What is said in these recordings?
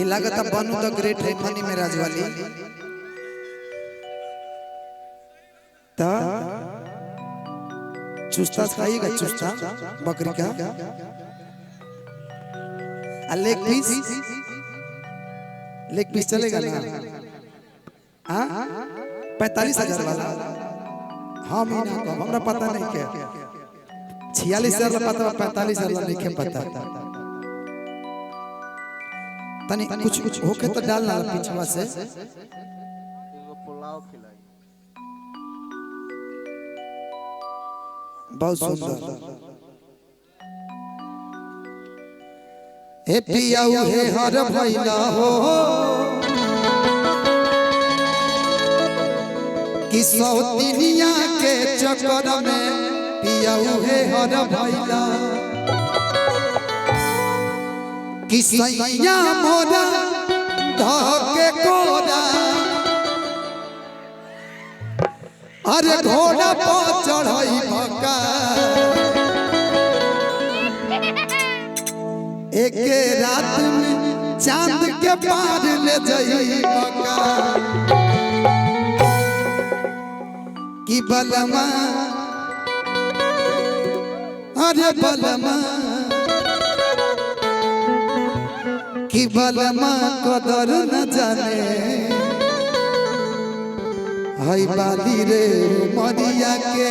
ये लागत बनू द ग्रेट है फनी में राजवाली ता चुस्ता खाइएगा चुस्ता बकरी का लेग पीस चलेगा ना 45,000 वाला हाँ मीना को हमरा पता नहीं क्या 46,000 पता 45,000 नहीं क्या पता तनी कुछ होके तो डालना पिछवा से पुलाव खिलाई बहुत सुंदर हे पियाऊ हे हर भैला हो कि सौतिनिया के चक्कर में पियाऊ हे हर भैला कि सैया मोरा धके कोरा अरे घोड़ा पर चढ़ई भका एक रात में चांद के पार ले जाई भका कि बलमा अरे बलमा कि बलमा कदर न जाने हई बाली रे मरिया के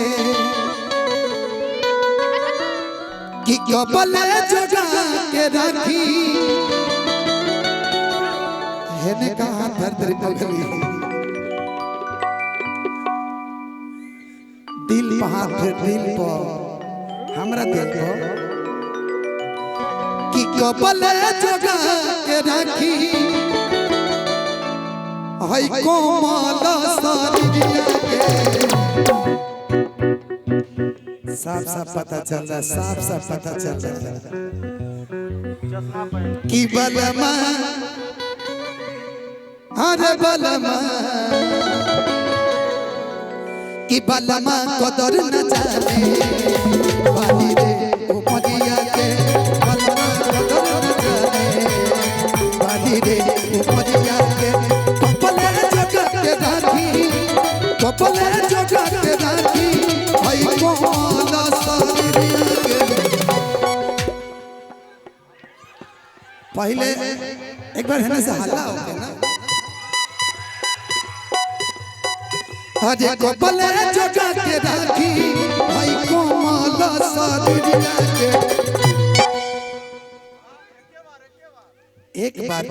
कि कबले जगा के रखी हेने का हाथ धर धर पगली दिल पे हाथ धर दिल पर हमरा दिल पर कि कबले जगा के रखी हई कोमल शरीरिया के साफ साफ पता चल रहा साफ साफ पता चल रहा कि बलमा अरे बलमा कि बलमा कदर न जाने बाली रे उमरिया के बलमा कदर न जाने बाली रे उमरिया के कपले जगा के राखी कपले जगा के राखी हई कोमल शरीरिया के पहले एक बार है ना से हल्ला हो गया ना अरे कपले जगा के राखी हई कोमल शरीरिया के एक बार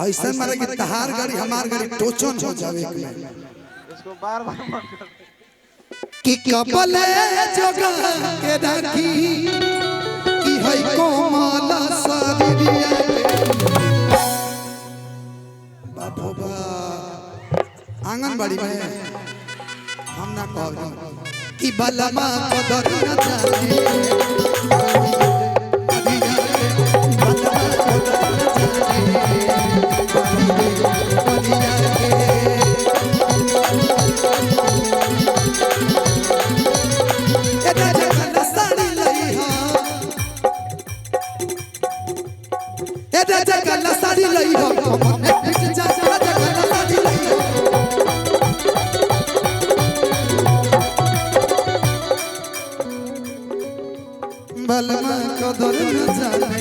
ऐसा मारे कि तहार गाड़ी हमार गाड़ी टोचन हो जावे इसको बार-बार मत कर कि कपले जगा के राखी कि हई कोमल शरीरिया के बाबू बा आंगनबाड़ी में हम ना कहब कि बलमा कदर न जाने साड़ी लई हो बलमा कदर न जाने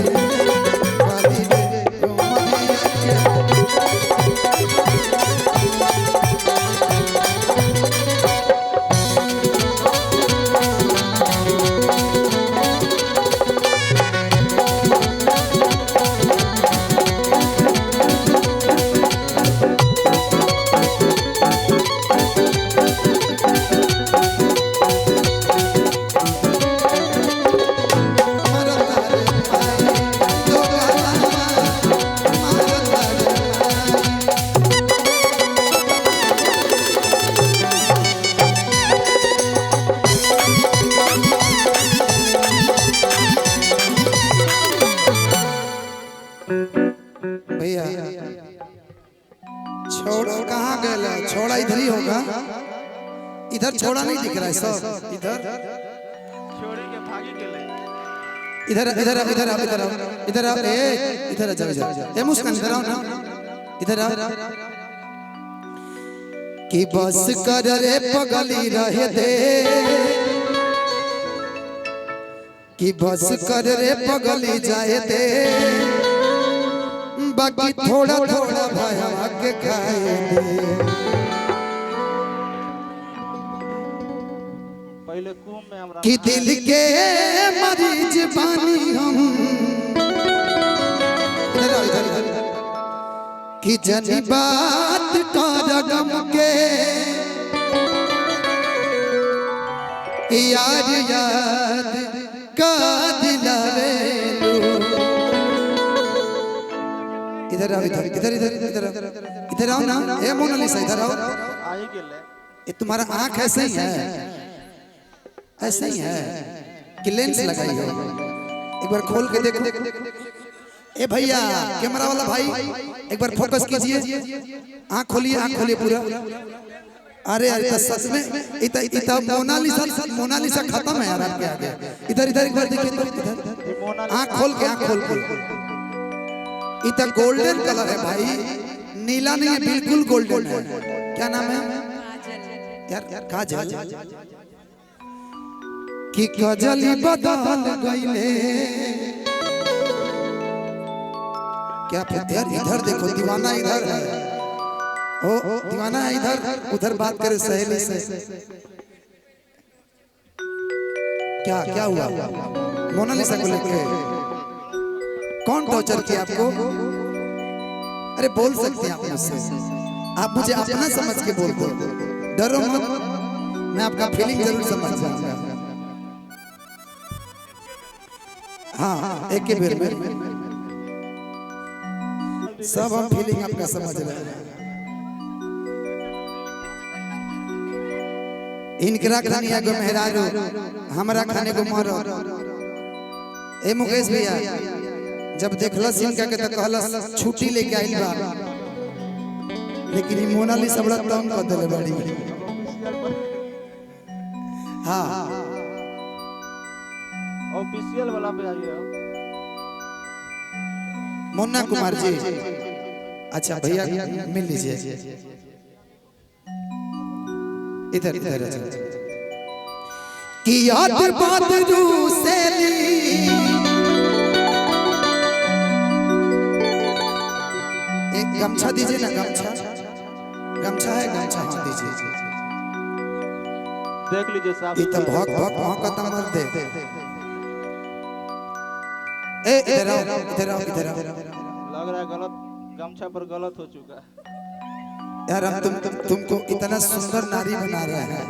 बाली रे उमरिया के भैया छोड़ा कहाँ गया छोड़ा इधर ही होगा इधर छोड़ा नहीं दिख रहा है सब इधर छोड़ी के भागी के ले इधर इधर इधर इधर इधर इधर इधर इधर ए मुस्कान इधर आओ ना इधर आओ कि बस कर रे पगली रहे दे कि बस कर रे पगली जाए दे बाकी थोड़ा थोड़ा भया के खाए दे पहले कुम में हमरा कि दिल के मरीज बानी हम इधर आओ इधर कि जनी बात कर गम के यार याद का दिलावे इधर आओ इधर इधर इधर इधर इधर आओ ना ए मोनालिसा इधर आओ आ ही गेले ये तुम्हारा आंख ऐसे ही है ऐसे ही है कि लेंस लगाई हो एक बार खोल के देखो ए भैया कैमरा वाला भाई एक बार फोकस कीजिए आंख खोलिए पूरा अरे अरे तो सच में इतना मोनालिसा खत्म है यार आपके आगे इधर इधर एक बार देखिए तो इधर आंख खोल के इतना गोल्डन कलर है भाई नीला नहीं है बिल्कुल गोल्डन है क्या नाम है यार काजल कि काजली बदल गईले क्या यार इधर देखो दीवाना इधर है ओ दीवाना है इधर उधर बात करे सहेली से क्या क्या हुआ मोनालिसा को लेके कौन टॉर्चर किया आपको अरे बोल सकते हैं आप मुझसे आप मुझे अपना समझ के बोल दो डरो मत मैं आपका फीलिंग जरूर समझ जाऊंगा हाँ एक के बेर में सब हम फीलिंग आपका समझ रहे हैं इनकरा खानिया को मेहरारू हमरा खाने को मारो ए मुकेश भैया जब देखला इनका के तो कहला छुट्टी लेके आइल बा लेकिन ई मोनालिसा बड़ा तंग कर देले बाड़ी हां ऑफिशियल वाला पे आइए मुन्ना कुमार जी अच्छा भैया मिल लीजिए इधर इधर कि याद बात रूसेली एक गमछा दीजिए ना गमछा है गमछा हाँ दीजिए देख लीजिए साहब ये तो भौक का मर दे ए इधर आओ लग रहा है गलत गमछा पर गलत हो चुका यार हम तुमको इतना सुंदर नारी बना रहे हैं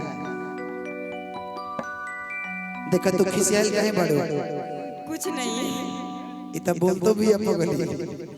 देखा तो खिसियाल कहीं बड़ो कुछ नहीं है इतना बोल तो भी अब गली